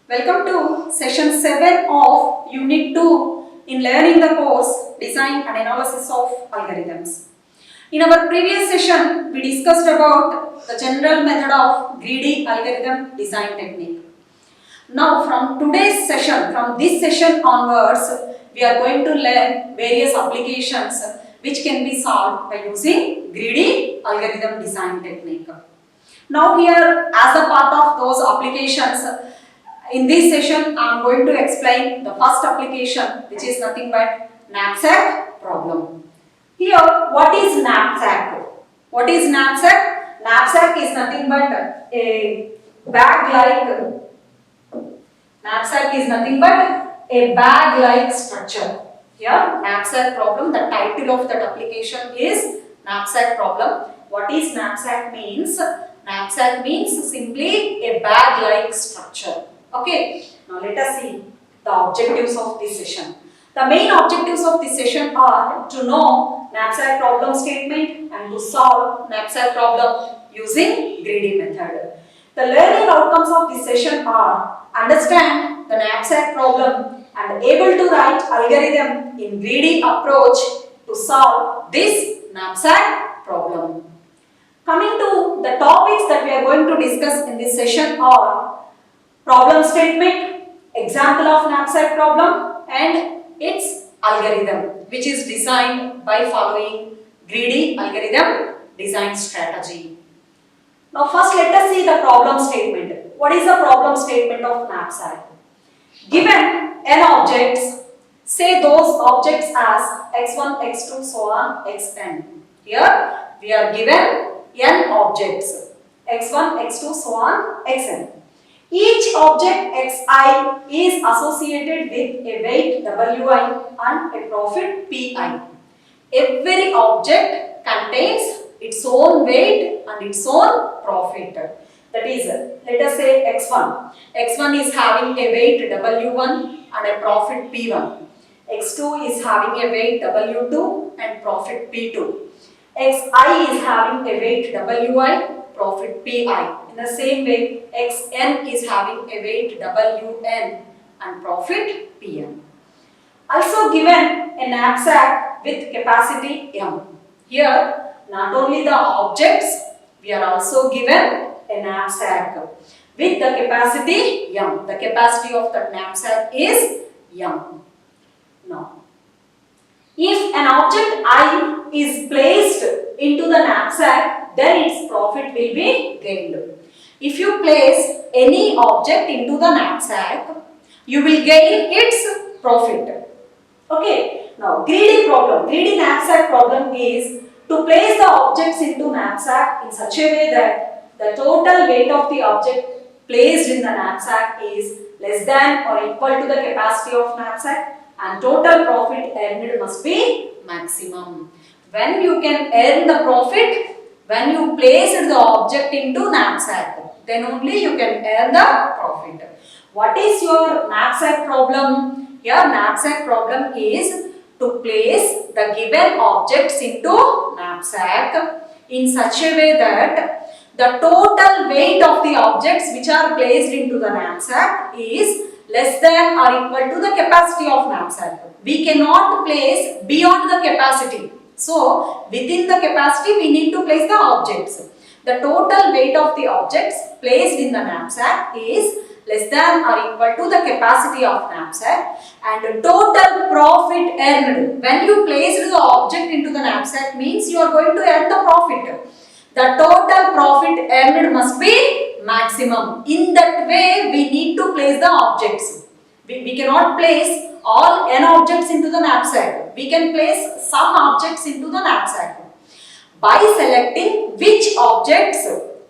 Welcome to Session 7 of Unit 2 in learning the course Design and Analysis of Algorithms. In our previous session, we discussed about the general method of greedy algorithm design technique. Now from today's session, from this session onwards, we are going to learn various applications which can be solved by using greedy algorithm design technique. Now here, as a part of those applications, in this session I am going to explain the first application, which is nothing but knapsack problem. Here, what is knapsack? What is knapsack? Knapsack is nothing but a bag-like. Knapsack is nothing but a bag-like structure. Here, knapsack problem. The title of that application is knapsack problem. What is knapsack means? Knapsack means simply a bag-like structure. Okay. Now let us see the objectives of this session. The main objectives of this session are to know knapsack problem statement and to solve knapsack problem using greedy method. The learning outcomes of this session are understand the knapsack problem and able to write algorithm in greedy approach to solve this knapsack problem. Coming to the topics that we are going to discuss in this session are problem statement, example of knapsack problem, and its algorithm, which is designed by following greedy algorithm design strategy. Now first let us see the problem statement. What is the problem statement of knapsack? Given n objects, say those objects as x1, x2, so on, xn. Here we are given n objects, x1, x2, so on, xn. Each object xi is associated with a weight wi and a profit pi. Every object contains its own weight and its own profit. That is, let us say x1. x1 is having a weight w1 and a profit p1. x2 is having a weight w2 and profit p2. xi is having a weight wi, profit pi. In the same way, xn is having a weight wn and profit pn. Also given a knapsack with capacity m. Here, not only the objects, we are also given a knapsack with the capacity m. The capacity of the knapsack is m. Now, if an object I is placed into the knapsack, then its profit will be gained. If you place any object into the knapsack, you will gain its profit. Okay. Now, greedy problem, greedy knapsack problem is to place the objects into knapsack in such a way that the total weight of the object placed in the knapsack is less than or equal to the capacity of knapsack, and total profit earned must be maximum. When you can earn the profit, when you place the object into knapsack, then only you can earn the profit. What is your knapsack problem? Your knapsack problem is to place the given objects into knapsack in such a way that the total weight of the objects which are placed into the knapsack is less than or equal to the capacity of knapsack. We cannot place beyond the capacity. So, within the capacity we need to place the objects. The total weight of the objects placed in the knapsack is less than or equal to the capacity of knapsack, and the total profit earned. When you place the object into the knapsack means you are going to earn the profit. The total profit earned must be maximum. In that way we need to place the objects. We cannot place all n objects into the knapsack. We can place some objects into the knapsack. By selecting which objects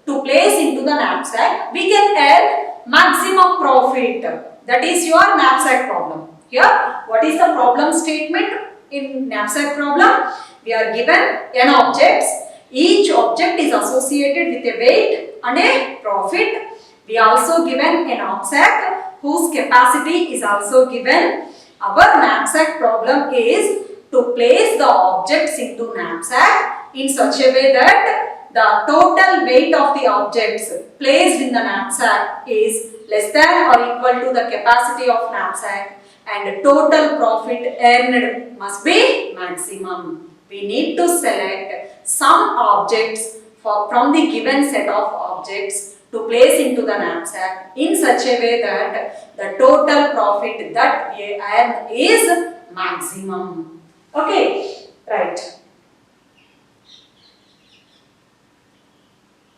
to place into the knapsack, we can earn maximum profit. That is your knapsack problem. Here, what is the problem statement in knapsack problem? We are given n objects. Each object is associated with a weight and a profit. We are also given a knapsack whose capacity is also given. Our knapsack problem is to place the objects into knapsack in such a way that the total weight of the objects placed in the knapsack is less than or equal to the capacity of knapsack, and total profit earned must be maximum. We need to select some objects from the given set of objects to place into the knapsack in such a way that the total profit that we earn is maximum. Okay, right.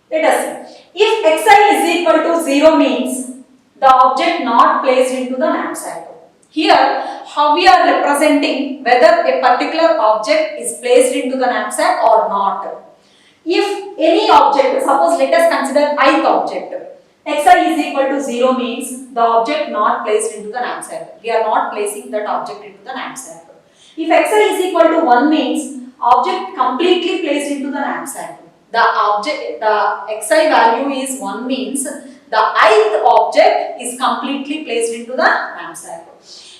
Let us see. If xi is equal to 0 means the object not placed into the knapsack. Here, how we are representing whether a particular object is placed into the knapsack or not. If any object, suppose let us consider ith object, xi is equal to 0 means the object not placed into the knapsack. We are not placing that object into the knapsack. If xi is equal to 1 means object completely placed into the knapsack. The xi value is 1 means the ith object is completely placed into the knapsack.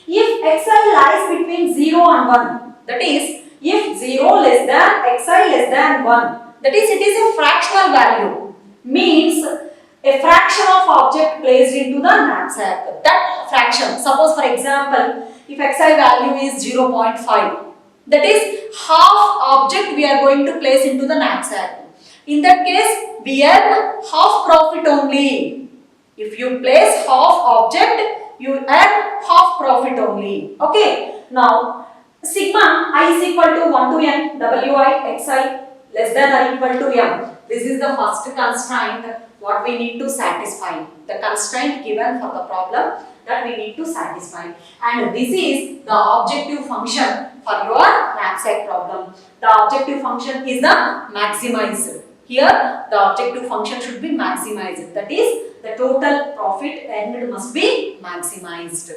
If xi lies between 0 and 1, that is, if 0 less than xi less than 1, that is, it is a fractional value, means a fraction of object placed into the knapsack. That fraction, suppose for example, if xi value is 0.5, that is half object we are going to place into the knapsack. In that case, we earn half profit only. If you place half object, you earn half profit only. Okay. Now, sigma I is equal to 1 to n wi xi less than or equal to m. This is the first constraint what we need to satisfy. The constraint given for the problem that we need to satisfy. And this is the objective function for your knapsack problem. The objective function is the maximize. Here, the objective function should be maximized. That is, the total profit earned must be maximized.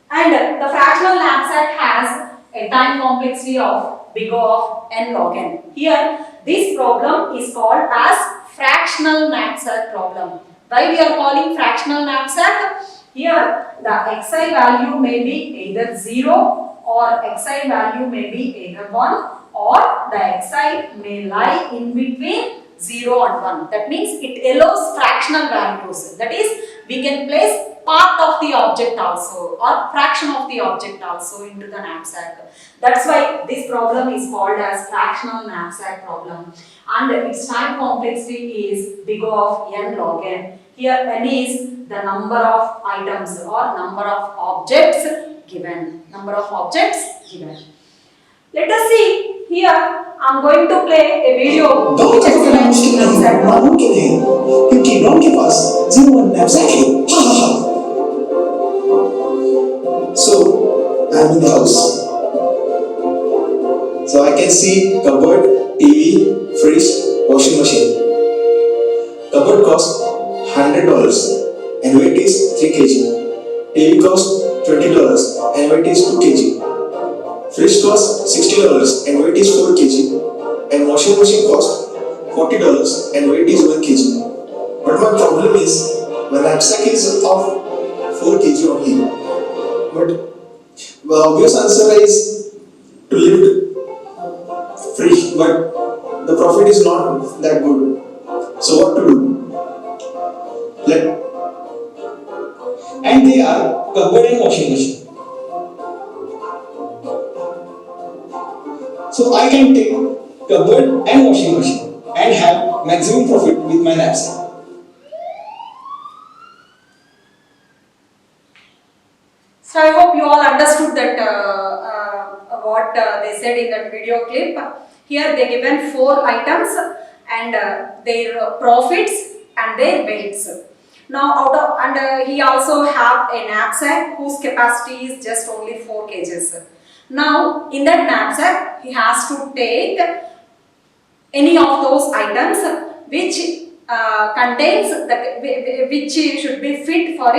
And the fractional knapsack has a time complexity of big O of n log n. Here, this problem is called as fractional knapsack problem. Why we are calling fractional knapsack? Here, the xi value may be either 0 or xi value may be either 1, or the xi may lie in between 0 and 1. That means it allows fractional values. That is, we can place part of the object also or fraction of the object also into the knapsack. That's why this problem is called as fractional knapsack problem. And its time complexity is big O of n log n. Here n is the number of items or number of objects given. Number of objects given. Let us see. Here I am going to play a video which explains knapsack problem. You cannot give us 0 and exactly. So I am in the house. So I can see cupboard, TV, fridge, washing machine. Cupboard costs $100 and weight is 3 kg. TV costs $20 and weight is 2 kg. Fridge costs $60 and weight is 4 kg. And washing machine costs $40 and weight is 1 kg. But my problem is my knapsack is of 4 kg only. But the obvious answer is to lift fridge, but the profit is not that good. So what to do? And they are cupboard and washing machine. So I can take cupboard and washing machine and have maximum profit with my knapsack. So I hope you all understood that what they said in that video clip. Here they given 4 items and their profits and their weights. Now he also have a knapsack whose capacity is just only 4 kgs. Now in that knapsack he has to take any of those items which contains which should be fit for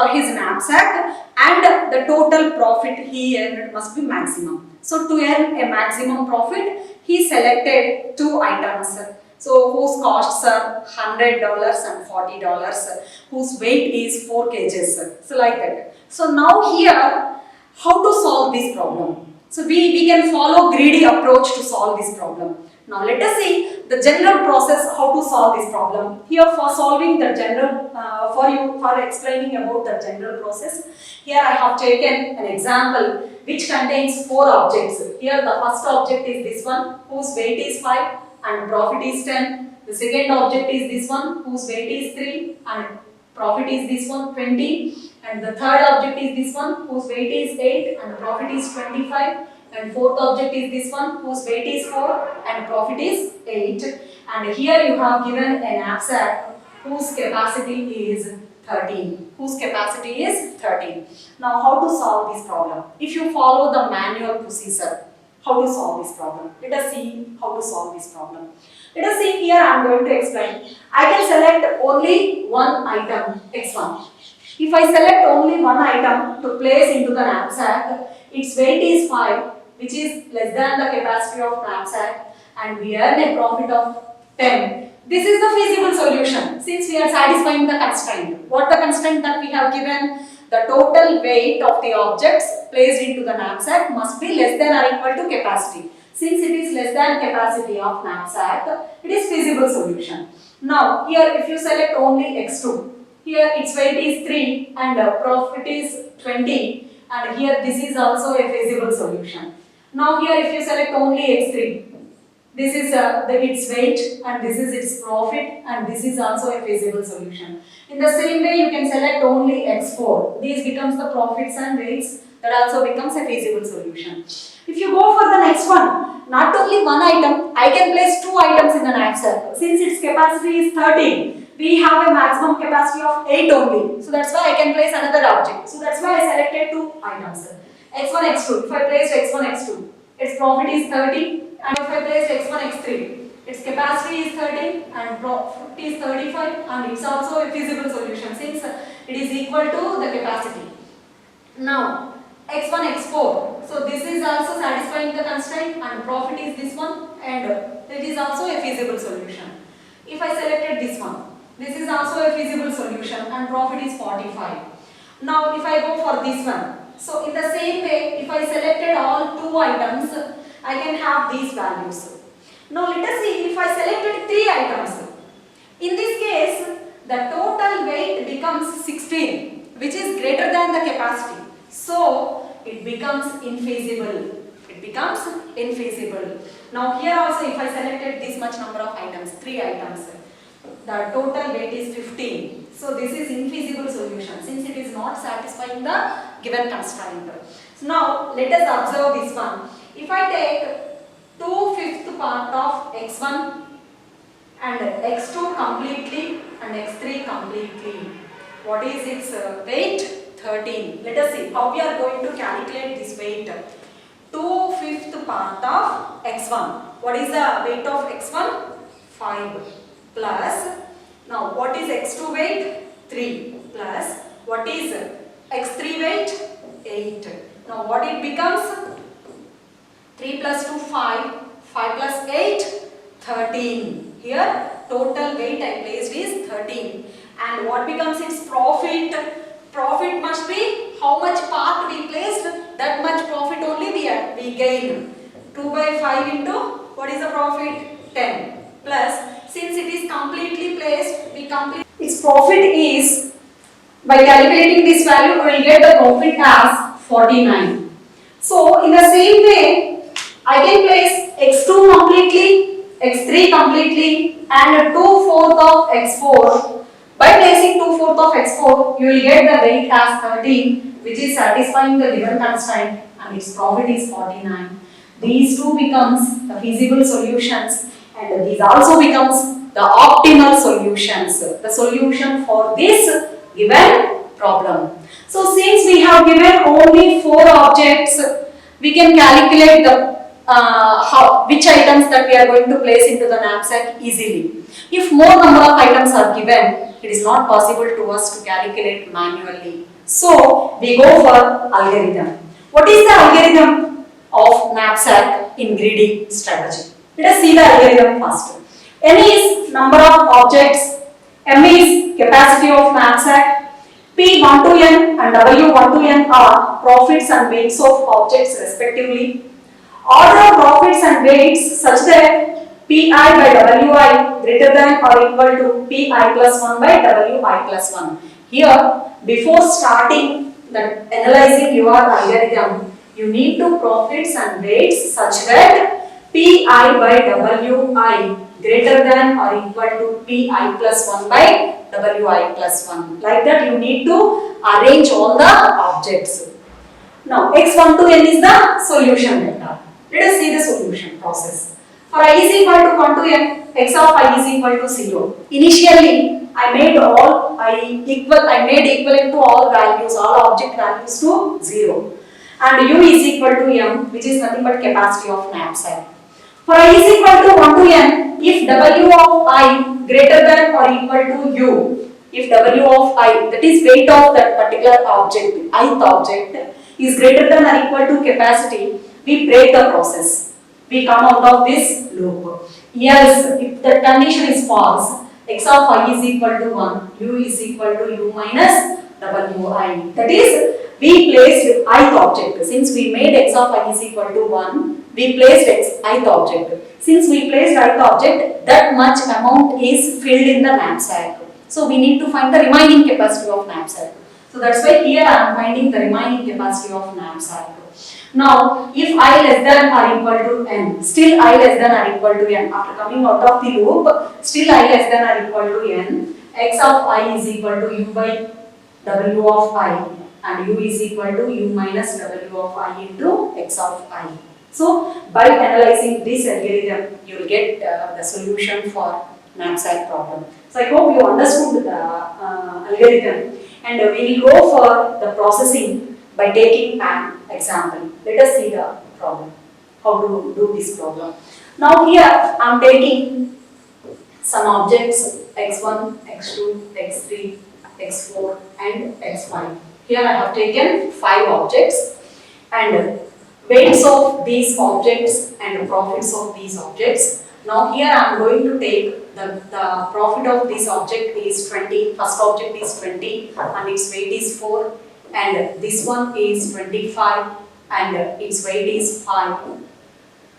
his knapsack, and the total profit he earned must be maximum. So to earn a maximum profit, he selected 2 items. So whose costs are $100 and $40, whose weight is 4 kgs. So like that. So now here, how to solve this problem? So we can follow greedy approach to solve this problem. Now let us see the general process how to solve this problem. Here for solving the general, for explaining about the general process, here I have taken an example which contains 4 objects. Here the first object is this one whose weight is 5 and profit is 10. The second object is this one whose weight is 3 and profit is this one 20. And the third object is this one whose weight is 8 and profit is 25. And fourth object is this one whose weight is 4 and profit is 8. And here you have given a knapsack whose capacity is 13. Whose capacity is 13. Now how to solve this problem? If you follow the manual procedure, how to solve this problem? Let us see how to solve this problem. Let us see here I am going to explain. I can select only one item x1. If I select only one item to place into the knapsack, its weight is 5, which is less than the capacity of knapsack, and we earn a profit of 10. This is the feasible solution since we are satisfying the constraint. What the constraint that we have given? The total weight of the objects placed into the knapsack must be less than or equal to capacity. Since it is less than capacity of knapsack, it is feasible solution. Now here if you select only x2, here its weight is 3 and profit is 20, and here this is also a feasible solution. Now here if you select only x3, this is its weight and this is its profit and this is also a feasible solution. In the same way you can select only x4. These becomes the profits and weights, that also becomes a feasible solution. If you go for the next one, not only one item, I can place 2 items in the knapsack. Since its capacity is 13, we have a maximum capacity of 8 only. So that's why I can place another object. So that's why I selected 2 items. x1, x2. If I place x1, x2, its profit is 30. And if I place x1, x3, its capacity is 30 and profit is 35, and it's also a feasible solution since it is equal to the capacity. Now x1, x4. So this is also satisfying the constraint and profit is this one, and it is also a feasible solution. If I selected this one, this is also a feasible solution and profit is 45. Now if I go for this one, so in the same way if I selected all 2 items, I can have these values. Now let us see if I selected 3 items. In this case, the total weight becomes 16, which is greater than the capacity. So it becomes infeasible. It becomes infeasible. Now here also if I selected this much number of items, 3 items, the total weight is 15. So this is infeasible solution since it is not satisfying the given constraint. So now let us observe this one. If I take 2/5 part of x1 and x2 completely and x3 completely, what is its weight? 13. Let us see how we are going to calculate this weight. 2/5 part of x1. What is the weight of x1? 5 plus, now what is x2 weight? 3 plus, what is x3 weight? 8. Now what it becomes? 3 plus 2, 5. 5 plus 8, 13. Here total weight I placed is 13. And what becomes its profit? Profit must be how much part we placed, that much profit only we gain. 2 by 5 into what is the profit? 10. Plus, since it is completely placed, its profit is, by calculating this value, we will get the profit as 49. So in the same way, I can place x2 completely, x3 completely and 2/4 of x4. By placing 2/4 of x4, you will get the weight as 13, which is satisfying the given constraint, and its profit is 49. These two becomes the feasible solutions, and these also becomes the optimal solutions, the solution for this given problem. So since we have given only 4 objects, we can calculate the which items that we are going to place into the knapsack easily. If more number of items are given, it is not possible to us to calculate manually. So we go for algorithm. What is the algorithm of knapsack in greedy strategy? Let us see the algorithm first. N is number of objects, M is capacity of knapsack, P1 to n and W1 to n are profits and weights of objects respectively. Order of profits and weights such that Pi by Wi greater than or equal to Pi plus 1 by Wi plus 1. Here, before starting the analyzing your algorithm, you need to profits and weights such that Pi by Wi greater than or equal to Pi plus 1 by Wi plus 1. Like that you need to arrange all the objects. Now x1 to n is the solution vector. Let us see the solution process. For I is equal to 1 to n, x of I is equal to 0. Initially I made equivalent to all values, all object values to 0. And u is equal to m, which is nothing but capacity of knapsack. For I is equal to 1 to n, if w of I greater than or equal to u, if w of I, that is weight of that particular object, ith object, is greater than or equal to capacity, we break the process. We come out of this loop. Else, if the condition is false, x of I is equal to 1, u is equal to u minus wi. That is, we placed ith object. Since we made x of I is equal to 1, we placed ith object. Since we placed ith object, that much amount is filled in the knapsack. So we need to find the remaining capacity of knapsack. So that's why here I am finding the remaining capacity of knapsack. Now, if I less than or equal to n, still I less than or equal to n, after coming out of the loop, still I less than or equal to n, x of I is equal to u by w of I and u is equal to u minus w of I into x of I. So, by analyzing this algorithm, you will get the solution for knapsack problem. So, I hope you understood the algorithm, and we will go for the processing by taking an example. Let us see the problem, how to do this problem. Now here I am taking some objects x1, x2, x3, x4 and x5. Here I have taken 5 objects and weights of these objects and profits of these objects. Now here I am going to take the profit of this object is 20, first object is 20 and its weight is 4, and this one is 25 and its weight is 5,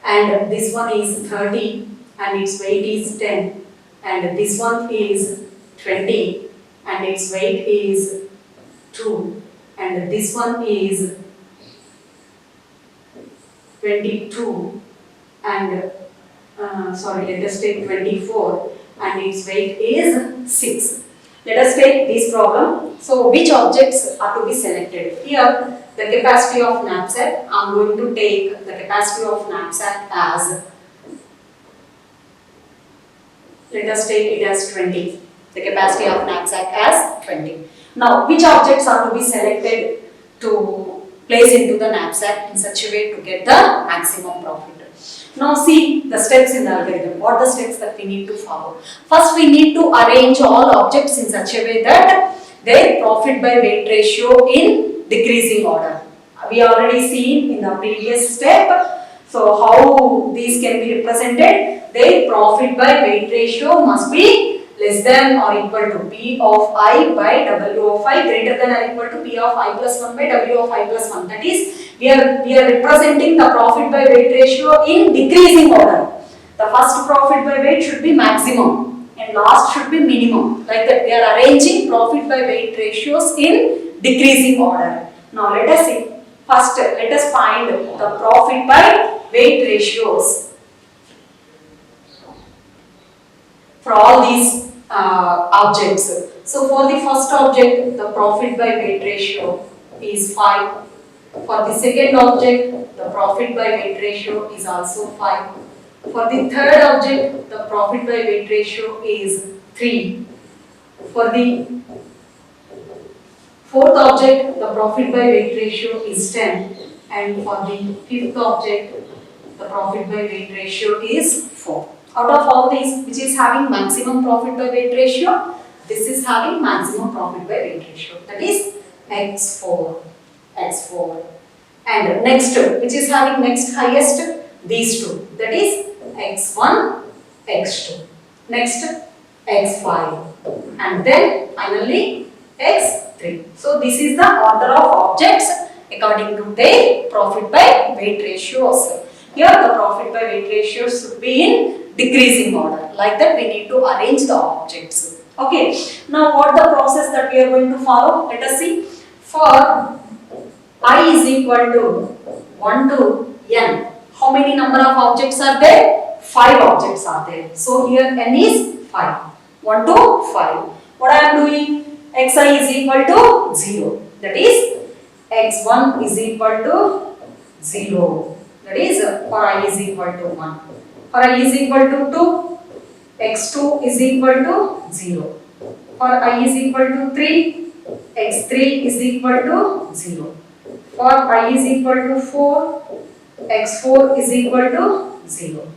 and this one is 30 and its weight is 10, and this one is 20 and its weight is 2, and this one is 22 and let us take 24 and its weight is 6. Let us take this problem. So, which objects are to be selected? Here, the capacity of knapsack, I am going to take the capacity of knapsack as, let us take it as 20. The capacity of knapsack as 20. Now, which objects are to be selected to place into the knapsack in such a way to get the maximum profit? Now see the steps in the algorithm. What are the steps that we need to follow? First, we need to arrange all objects in such a way that their profit by weight ratio in decreasing order. We already seen in the previous step. So how these can be represented? Their profit by weight ratio must be less than or equal to P of I by W of I greater than or equal to P of I plus 1 by W of I plus 1. That is, we are representing the profit by weight ratio in decreasing order. The first profit by weight should be maximum and last should be minimum. Like that, we are arranging profit by weight ratios in decreasing order. Now let us see. First, let us find the profit by weight ratios for all these objects. So for the first object, the profit by weight ratio is 5. For the second object, the profit by weight ratio is also 5. For the third object, the profit by weight ratio is 3. For the fourth object, the profit by weight ratio is 10. And for the fifth object, the profit by weight ratio is 4. Out of all these, which is having maximum profit by weight ratio, this is having maximum profit by weight ratio. That is x4, x4. And next, which is having next highest, these two. That is x1, x2. Next, x5. And then finally x3. 3. So this is the order of objects according to their profit by weight ratios. Here the profit by weight ratios should be in decreasing order. Like that we need to arrange the objects. Okay. Now what the process that we are going to follow? Let us see. For I is equal to 1 to n. How many number of objects are there? 5 objects are there. So here n is 5. 1 to 5. What I am doing? Xi is equal to 0. That is x1 is equal to 0. That is for I is equal to 1. For I is equal to 2, x2 is equal to 0. For I is equal to 3, x3 is equal to 0. For I is equal to 4, x4 is equal to 0.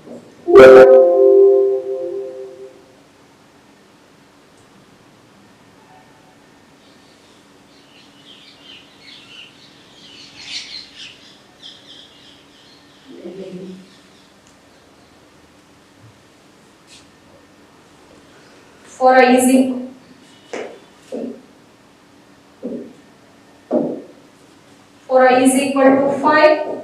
For I is equal to 5,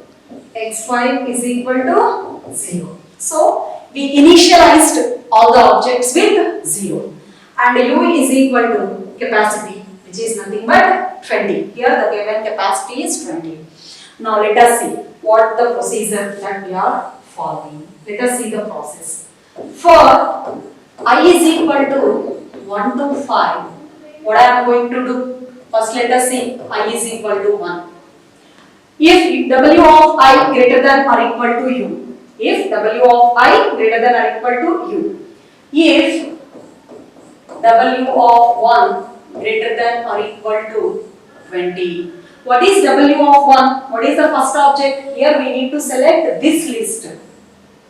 x5 is equal to 0. So we initialized all the objects with 0 and u is equal to capacity, which is nothing but 20. Here the given capacity is 20. Now let us see what the procedure that we are following. Let us see the process. For I is equal to 1 to 5, what I am going to do? First let us see I is equal to 1. If W of I greater than or equal to U, if W of I greater than or equal to U, if W of 1 greater than or equal to 20. What is W of 1? What is the first object? Here we need to select this list.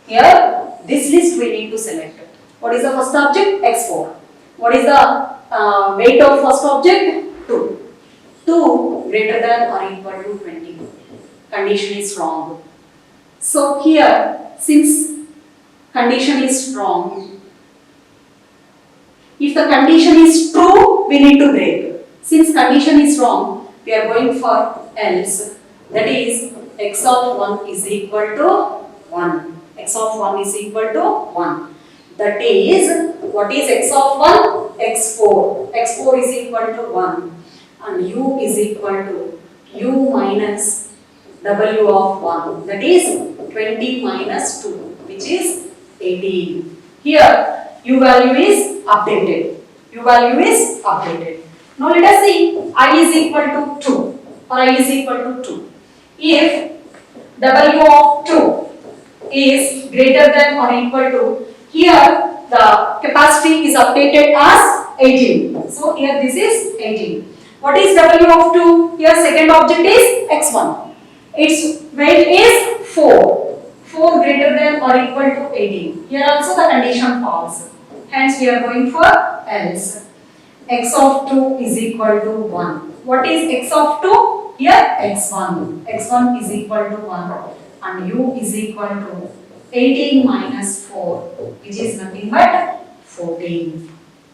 Here this list we need to select. What is the first object? X4. What is the weight of first object? 2. 2 greater than or equal to 20. Condition is wrong. So here, since condition is wrong, if the condition is true, we need to break. Since condition is wrong, we are going for else. That is, x of 1 is equal to 1. X of 1 is equal to 1. That is, what is x of 1? x4. x4 is equal to 1. And u is equal to u minus W of 1, that is 20 minus 2, which is 18. Here, u value is updated. U value is updated. Now let us see I is equal to 2, or I is equal to 2. If W of 2 is greater than or equal to, here the capacity is updated as 18. So here this is 18. What is W of 2? Here second object is x1. Its weight is 4. 4 greater than or equal to 18. Here also the condition falls. Hence we are going for else. X of 2 is equal to 1. What is x of 2? Here x1. x1 is equal to 1 and u is equal to 18 minus 4, which is nothing but 14.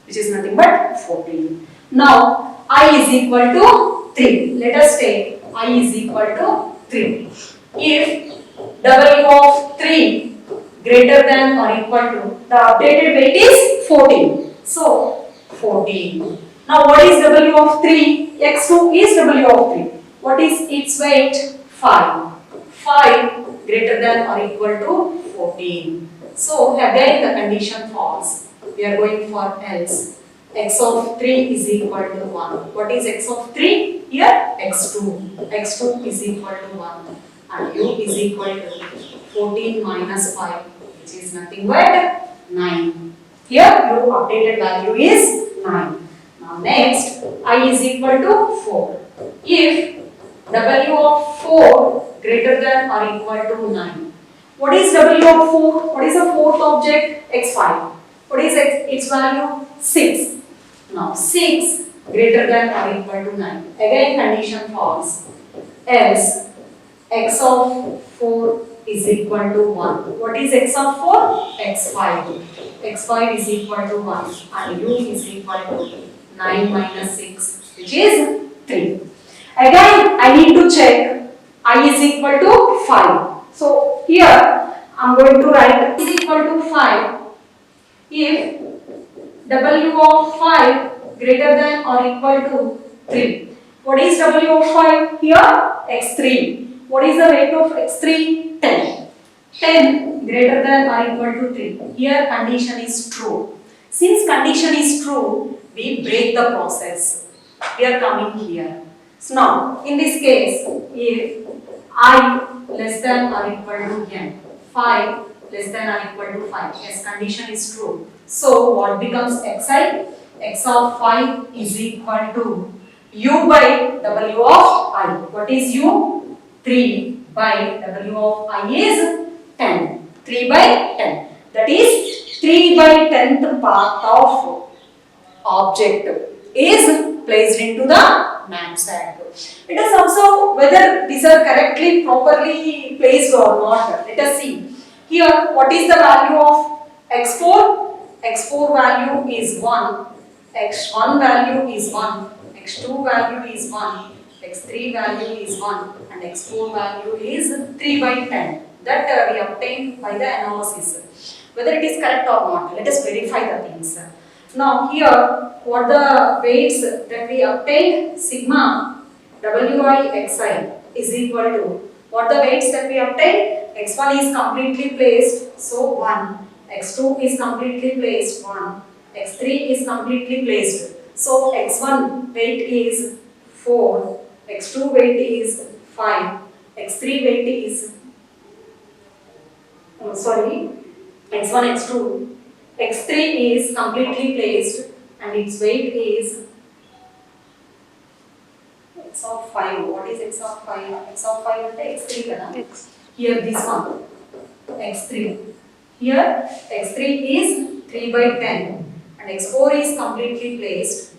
Which is nothing but 14. Now I is equal to 3. Let us take I is equal to 3. If W of 3 greater than or equal to, the updated weight is 14. So 14. Now what is W of 3? X2 is W of 3. What is its weight? 5. 5 greater than or equal to 14. So again the condition falls. We are going for else. X of 3 is equal to 1. What is x of 3? Here x2. x2 is equal to 1 and u is equal to 14 minus 5, which is nothing but 9. Here your updated value is 9. Now next I is equal to 4. If W of 4 greater than or equal to 9. What is W of 4? What is the fourth object? x5. What is its value? 6. Now 6 greater than or equal to 9. Again condition falls. Else x of 4 is equal to 1. What is x of 4? x5. x5 is equal to 1 and u is equal to 9 minus 6, which is 3. Again, I need to check I is equal to 5. So here I am going to write is equal to 5 if W of 5 greater than or equal to 3. What is W of 5 here? X3. What is the weight of X3? 10. 10 greater than or equal to 3. Here condition is true. Since condition is true, we break the process. We are coming here. So now, in this case, if I less than or equal to n, 5 less than or equal to 5, yes, condition is true. So what becomes xi? X of 5 is equal to u by w of I. What is u? 3 by w of I is 10. 3 by 10. That is 3 by 10th part of object is placed into the knapsack. Let us observe whether these are correctly, properly placed or not. Let us see. Here, what is the value of x4? x4 value is 1, x1 value is 1, x2 value is 1, x3 value is 1, and x4 value is 3 by 10. That we obtained by the analysis. Whether it is correct or not, let us verify the things. Now here, what the weights that we obtained, sigma wi xi is equal to, what the weights that we obtained, x1 is completely placed, so 1, x2 is completely placed, 1, x3 is completely placed, so x1 weight is 4, x2 weight is 5, x3 weight is, x1, x2, x3 is completely placed and its weight is x of 5. What is x of 5? X of 5 is x3 kada? X. Here this one, x3. Here x3 is 3 by 10 and x4 is completely placed,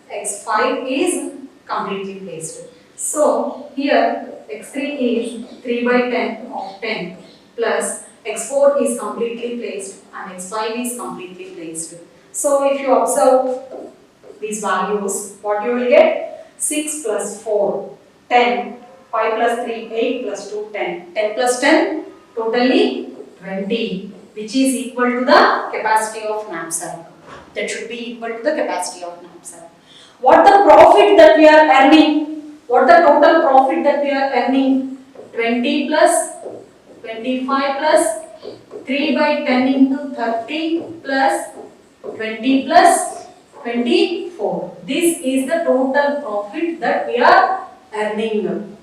x5 is completely placed. So here x3 is 3 by 10 of 10 plus x4 is completely placed and x5 is completely placed. So if you observe these values, what you will get? 6 plus 4, 10, 5 plus 3, 8 plus 2, 10. 10 plus 10, totally 20, which is equal to the capacity of knapsack. That should be equal to the capacity of knapsack. What the profit that we are earning? What the total profit that we are earning? 20 plus 25 plus 3 by 10 into 30 plus 20 plus 24. This is the total profit that we are earning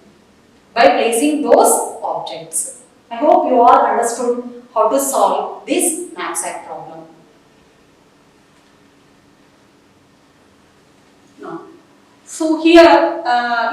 by placing those objects. I hope you all understood how to solve this knapsack problem. Now, so here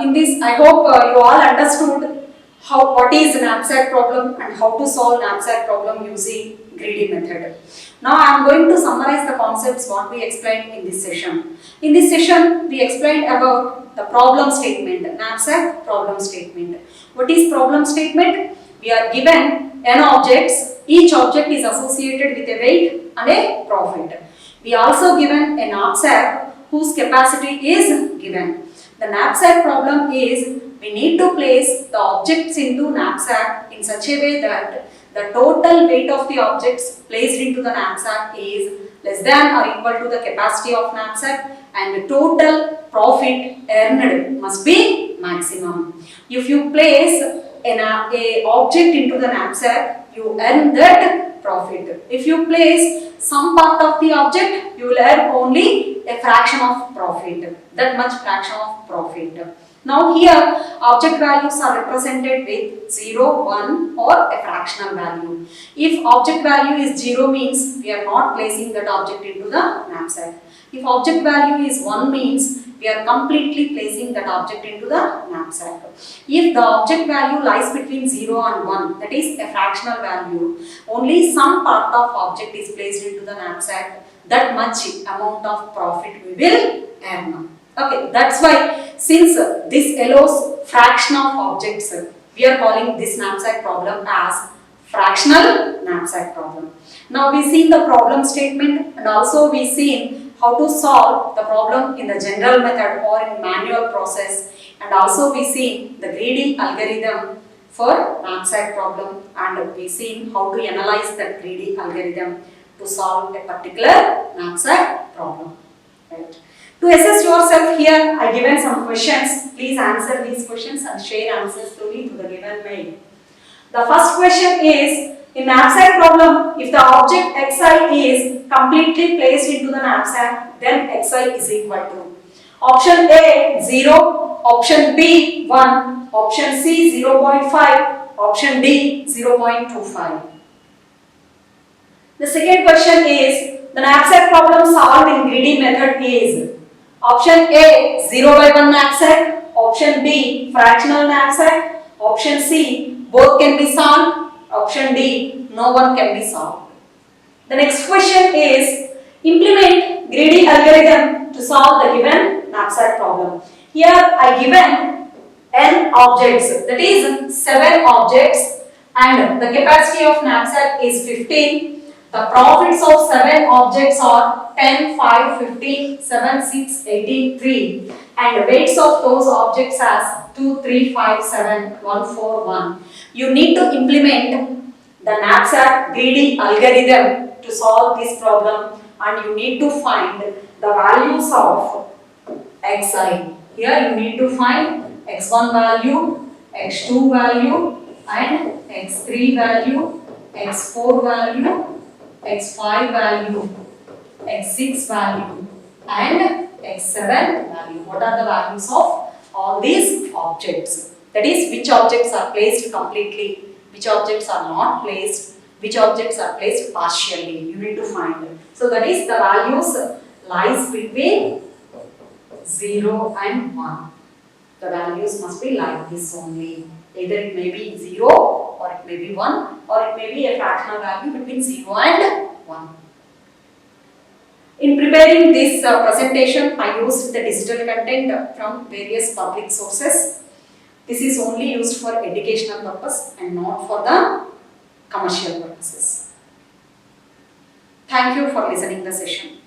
in this, I hope you all understood what is knapsack problem and how to solve knapsack problem using greedy method. Now I am going to summarize the concepts what we explained in this session. In this session, we explained about the problem statement, knapsack problem statement. What is problem statement? We are given n objects. Each object is associated with a weight and a profit. We also given a knapsack whose capacity is given. The knapsack problem is we need to place the objects into knapsack in such a way that the total weight of the objects placed into the knapsack is less than or equal to the capacity of knapsack, and the total profit earned must be maximum. If you place an object into the knapsack, you earn that profit. If you place some part of the object, you will earn only a fraction of profit, that much fraction of profit. Now here, object values are represented with 0, 1 or a fractional value. If object value is 0 means we are not placing that object into the knapsack. If object value is 1 means we are completely placing that object into the knapsack. If the object value lies between 0 and 1, that is a fractional value, only some part of object is placed into the knapsack, that much amount of profit we will earn. Okay, that's why since this allows fraction of objects, we are calling this knapsack problem as fractional knapsack problem. Now we seen the problem statement and also we seen how to solve the problem in the general method or in manual process, and also we see the greedy algorithm for knapsack problem, and we see how to analyze that greedy algorithm to solve a particular knapsack problem. Right. To assess yourself here, I given some questions. Please answer these questions and share answers to me to the given mail. The first question is, in knapsack problem, if the object xi is completely placed into the knapsack, then xi is equal to option A 0, option B 1, option C 0.5, option D 0.25. The second question is, the knapsack problem solved in greedy method is option A 0 by 1 knapsack, option B fractional knapsack, option C both can be solved, option D no one can be solved. The next question is, implement greedy algorithm to solve the given knapsack problem. Here I given n objects, that is 7 objects, and the capacity of knapsack is 15. The profits of 7 objects are 10, 5, 15, 7, 6, 18, 3, and the weights of those objects as 2, 3, 5, 7, 1, 4, 1. You need to implement the knapsack greedy algorithm to solve this problem, and you need to find the values of xi. Here you need to find x1 value, x2 value, and x3 value, x4 value, x5 value, x6 value, and x7 value. What are the values of all these objects? That is, which objects are placed completely, which objects are not placed, which objects are placed partially. You need to find it. So that is, the values lies between 0 and 1. The values must be like this only. Either it may be 0, or it may be 1, or it may be a fractional value between 0 and 1. In preparing this presentation, I used the digital content from various public sources. This is only used for educational purpose and not for the commercial purposes. Thank you for listening the session.